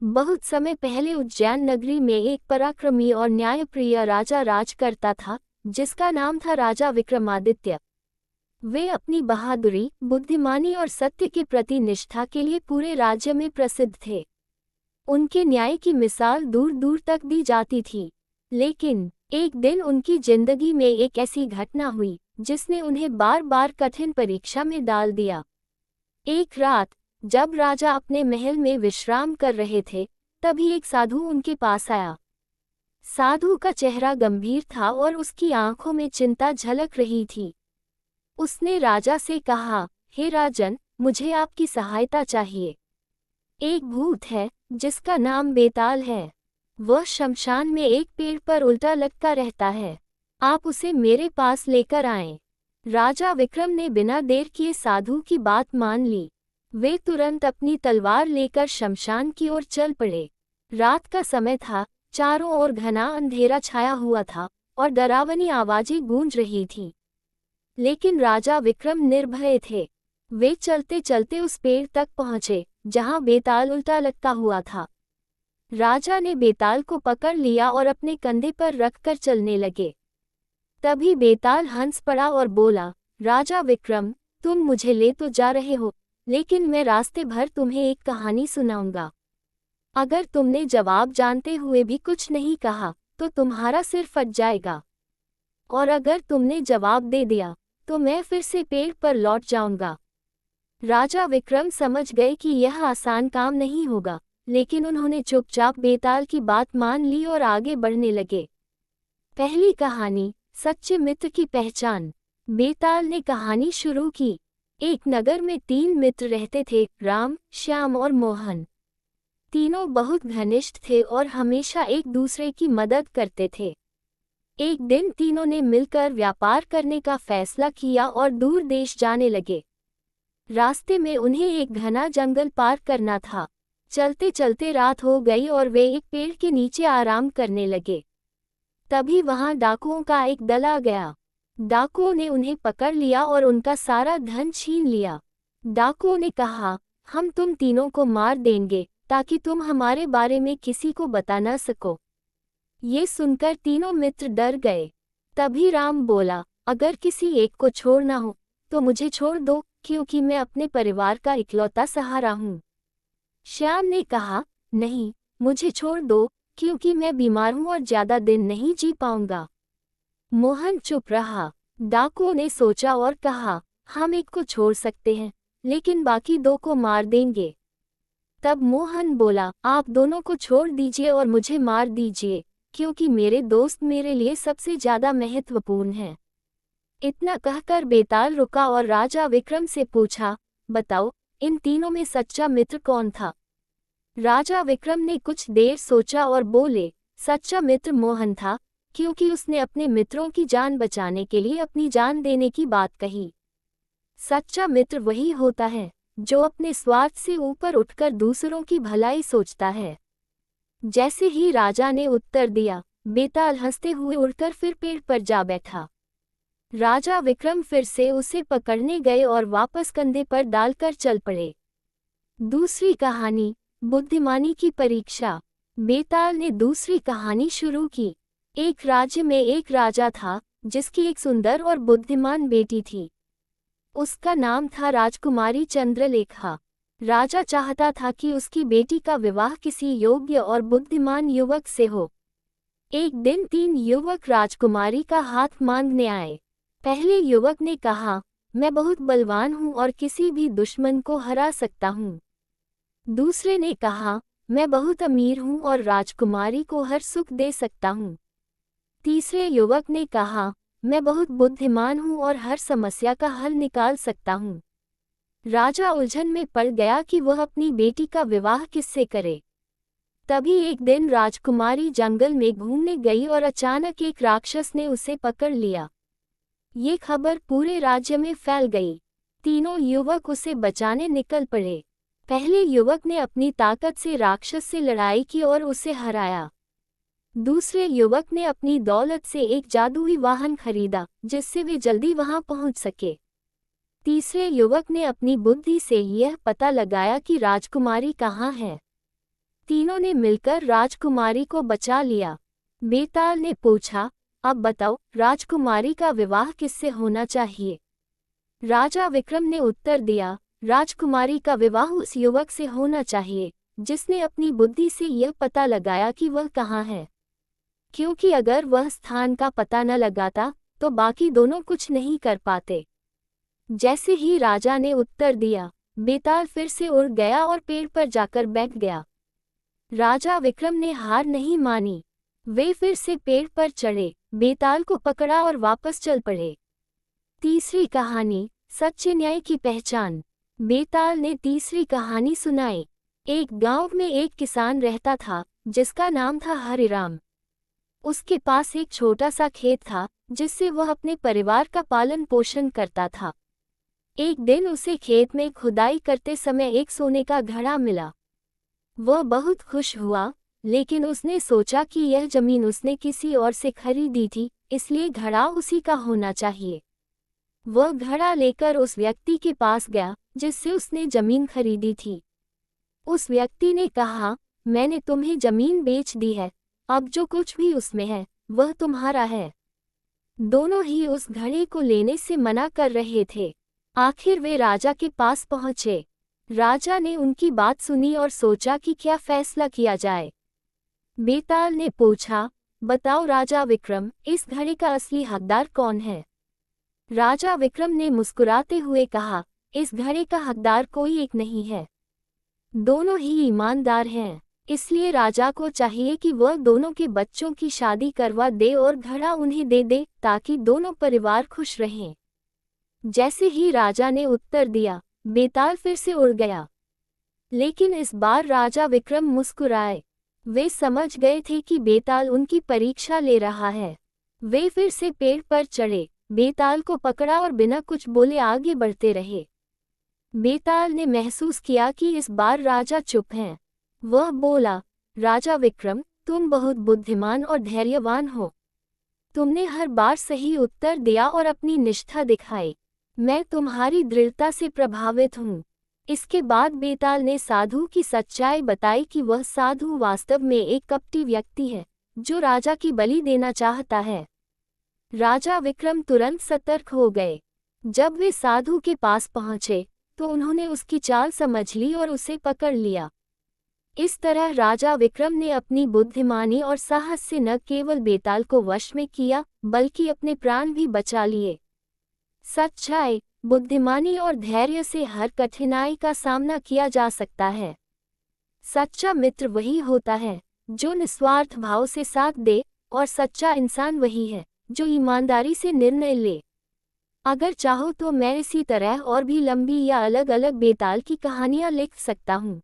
बहुत समय पहले उज्जैन नगरी में एक पराक्रमी और न्यायप्रिय राजा राज करता था, जिसका नाम था राजा विक्रमादित्य। वे अपनी बहादुरी, बुद्धिमानी और सत्य के प्रति निष्ठा के लिए पूरे राज्य में प्रसिद्ध थे। उनके न्याय की मिसाल दूर दूर तक दी जाती थी। लेकिन एक दिन उनकी जिंदगी में एक ऐसी घटना हुई जिसने उन्हें बार बार कठिन परीक्षा में डाल दिया। एक रात जब राजा अपने महल में विश्राम कर रहे थे, तभी एक साधु उनके पास आया। साधु का चेहरा गंभीर था और उसकी आंखों में चिंता झलक रही थी। उसने राजा से कहा, हे राजन, मुझे आपकी सहायता चाहिए। एक भूत है जिसका नाम बेताल है। वह शमशान में एक पेड़ पर उल्टा लटका रहता है। आप उसे मेरे पास लेकर आएं। राजा विक्रम ने बिना देर किए साधु की बात मान ली। वे तुरंत अपनी तलवार लेकर शमशान की ओर चल पड़े। रात का समय था, चारों ओर घना अंधेरा छाया हुआ था और डरावनी आवाजें गूंज रही थीं। लेकिन राजा विक्रम निर्भय थे। वे चलते चलते उस पेड़ तक पहुंचे जहां बेताल उल्टा लटका हुआ था। राजा ने बेताल को पकड़ लिया और अपने कंधे पर रखकर चलने लगे। तभी बेताल हंस पड़ा और बोला, राजा विक्रम, तुम मुझे ले तो जा रहे हो, लेकिन मैं रास्ते भर तुम्हें एक कहानी सुनाऊंगा। अगर तुमने जवाब जानते हुए भी कुछ नहीं कहा तो तुम्हारा सिर फट जाएगा, और अगर तुमने जवाब दे दिया तो मैं फिर से पेड़ पर लौट जाऊंगा। राजा विक्रम समझ गए कि यह आसान काम नहीं होगा, लेकिन उन्होंने चुपचाप बेताल की बात मान ली और आगे बढ़ने लगे। पहली कहानी, सच्चे मित्र की पहचान। बेताल ने कहानी शुरू की। एक नगर में 3 मित्र रहते थे, राम, श्याम और मोहन। तीनों बहुत घनिष्ठ थे और हमेशा एक दूसरे की मदद करते थे। एक दिन तीनों ने मिलकर व्यापार करने का फैसला किया और दूर देश जाने लगे। रास्ते में उन्हें एक घना जंगल पार करना था। चलते चलते रात हो गई और वे एक पेड़ के नीचे आराम करने लगे। तभी वहां डाकुओं का एक दल आ गया। डाकुओं ने उन्हें पकड़ लिया और उनका सारा धन छीन लिया। डाकुओं ने कहा, हम तुम तीनों को मार देंगे ताकि तुम हमारे बारे में किसी को बता न सको। ये सुनकर तीनों मित्र डर गए। तभी राम बोला, अगर किसी एक को छोड़ना हो तो मुझे छोड़ दो, क्योंकि मैं अपने परिवार का इकलौता सहारा हूँ। श्याम ने कहा, नहीं, मुझे छोड़ दो, क्योंकि मैं बीमार हूँ और ज्यादा दिन नहीं जी पाऊंगा। मोहन चुप रहा। डाकुओं ने सोचा और कहा, हम एक को छोड़ सकते हैं, लेकिन बाकी 2 को मार देंगे। तब मोहन बोला, आप दोनों को छोड़ दीजिए और मुझे मार दीजिए, क्योंकि मेरे दोस्त मेरे लिए सबसे ज्यादा महत्वपूर्ण हैं। इतना कहकर बेताल रुका और राजा विक्रम से पूछा, बताओ, इन तीनों में सच्चा मित्र कौन था? राजा विक्रम ने कुछ देर सोचा और बोले, सच्चा मित्र मोहन था, क्योंकि उसने अपने मित्रों की जान बचाने के लिए अपनी जान देने की बात कही। सच्चा मित्र वही होता है जो अपने स्वार्थ से ऊपर उठकर दूसरों की भलाई सोचता है। जैसे ही राजा ने उत्तर दिया, बेताल हंसते हुए उड़कर फिर पेड़ पर जा बैठा। राजा विक्रम फिर से उसे पकड़ने गए और वापस कंधे पर डालकर चल पड़े। दूसरी कहानी, बुद्धिमानी की परीक्षा। बेताल ने दूसरी कहानी शुरू की। एक राज्य में एक राजा था जिसकी एक सुंदर और बुद्धिमान बेटी थी। उसका नाम था राजकुमारी चंद्रलेखा। राजा चाहता था कि उसकी बेटी का विवाह किसी योग्य और बुद्धिमान युवक से हो। एक दिन 3 युवक राजकुमारी का हाथ मांगने आए। पहले युवक ने कहा, मैं बहुत बलवान हूँ और किसी भी दुश्मन को हरा सकता हूँ। दूसरे ने कहा, मैं बहुत अमीर हूँ और राजकुमारी को हर सुख दे सकता हूँ। तीसरे युवक ने कहा, मैं बहुत बुद्धिमान हूँ और हर समस्या का हल निकाल सकता हूँ। राजा उलझन में पड़ गया कि वह अपनी बेटी का विवाह किससे करे। तभी एक दिन राजकुमारी जंगल में घूमने गई और अचानक एक राक्षस ने उसे पकड़ लिया। ये खबर पूरे राज्य में फैल गई। तीनों युवक उसे बचाने निकल पड़े। पहले युवक ने अपनी ताकत से राक्षस से लड़ाई की और उसे हराया। दूसरे युवक ने अपनी दौलत से एक जादुई वाहन खरीदा जिससे वे जल्दी वहां पहुंच सके। तीसरे युवक ने अपनी बुद्धि से यह पता लगाया कि राजकुमारी कहाँ है। तीनों ने मिलकर राजकुमारी को बचा लिया। बेताल ने पूछा, अब बताओ, राजकुमारी का विवाह किससे होना चाहिए? राजा विक्रम ने उत्तर दिया, राजकुमारी का विवाह उस युवक से होना चाहिए जिसने अपनी बुद्धि से यह पता लगाया कि वह कहाँ है, क्योंकि अगर वह स्थान का पता न लगाता तो बाकी दोनों कुछ नहीं कर पाते। जैसे ही राजा ने उत्तर दिया, बेताल फिर से उड़ गया और पेड़ पर जाकर बैठ गया। राजा विक्रम ने हार नहीं मानी। वे फिर से पेड़ पर चढ़े, बेताल को पकड़ा और वापस चल पड़े। तीसरी कहानी, सच्चे न्याय की पहचान। बेताल ने तीसरी कहानी सुनाई। एक गांव में एक किसान रहता था जिसका नाम था हरिराम। उसके पास एक छोटा सा खेत था जिससे वह अपने परिवार का पालन पोषण करता था। एक दिन उसे खेत में खुदाई करते समय एक सोने का घड़ा मिला। वह बहुत खुश हुआ, लेकिन उसने सोचा कि यह जमीन उसने किसी और से खरीदी थी, इसलिए घड़ा उसी का होना चाहिए। वह घड़ा लेकर उस व्यक्ति के पास गया जिससे उसने जमीन खरीदी थी। उस व्यक्ति ने कहा, मैंने तुम्हें जमीन बेच दी है, अब जो कुछ भी उसमें है वह तुम्हारा है। दोनों ही उस घड़े को लेने से मना कर रहे थे। आखिर वे राजा के पास पहुंचे। राजा ने उनकी बात सुनी और सोचा कि क्या फैसला किया जाए। बेताल ने पूछा, बताओ राजा विक्रम, इस घड़े का असली हकदार कौन है? राजा विक्रम ने मुस्कुराते हुए कहा, इस घड़े का हकदार कोई एक नहीं है, दोनों ही ईमानदार हैं। इसलिए राजा को चाहिए कि वह दोनों के बच्चों की शादी करवा दे और घड़ा उन्हें दे दे ताकि दोनों परिवार खुश रहें। जैसे ही राजा ने उत्तर दिया, बेताल फिर से उड़ गया। लेकिन इस बार राजा विक्रम मुस्कुराए। वे समझ गए थे कि बेताल उनकी परीक्षा ले रहा है। वे फिर से पेड़ पर चढ़े, बेताल को पकड़ा और बिना कुछ बोले आगे बढ़ते रहे। बेताल ने महसूस किया कि इस बार राजा चुप हैं। वह बोला, राजा विक्रम, तुम बहुत बुद्धिमान और धैर्यवान हो। तुमने हर बार सही उत्तर दिया और अपनी निष्ठा दिखाई। मैं तुम्हारी दृढ़ता से प्रभावित हूँ। इसके बाद बेताल ने साधु की सच्चाई बताई कि वह साधु वास्तव में एक कपटी व्यक्ति है जो राजा की बलि देना चाहता है। राजा विक्रम तुरंत सतर्क हो गए। जब वे साधु के पास पहुंचे तो उन्होंने उसकी चाल समझ ली और उसे पकड़ लिया। इस तरह राजा विक्रम ने अपनी बुद्धिमानी और साहस से न केवल बेताल को वश में किया बल्कि अपने प्राण भी बचा लिए। सच्चाई, बुद्धिमानी और धैर्य से हर कठिनाई का सामना किया जा सकता है। सच्चा मित्र वही होता है जो निस्वार्थ भाव से साथ दे, और सच्चा इंसान वही है जो ईमानदारी से निर्णय ले। अगर चाहो तो मैं इसी तरह और भी लंबी या अलग अलग बेताल की कहानियां लिख सकता हूँ।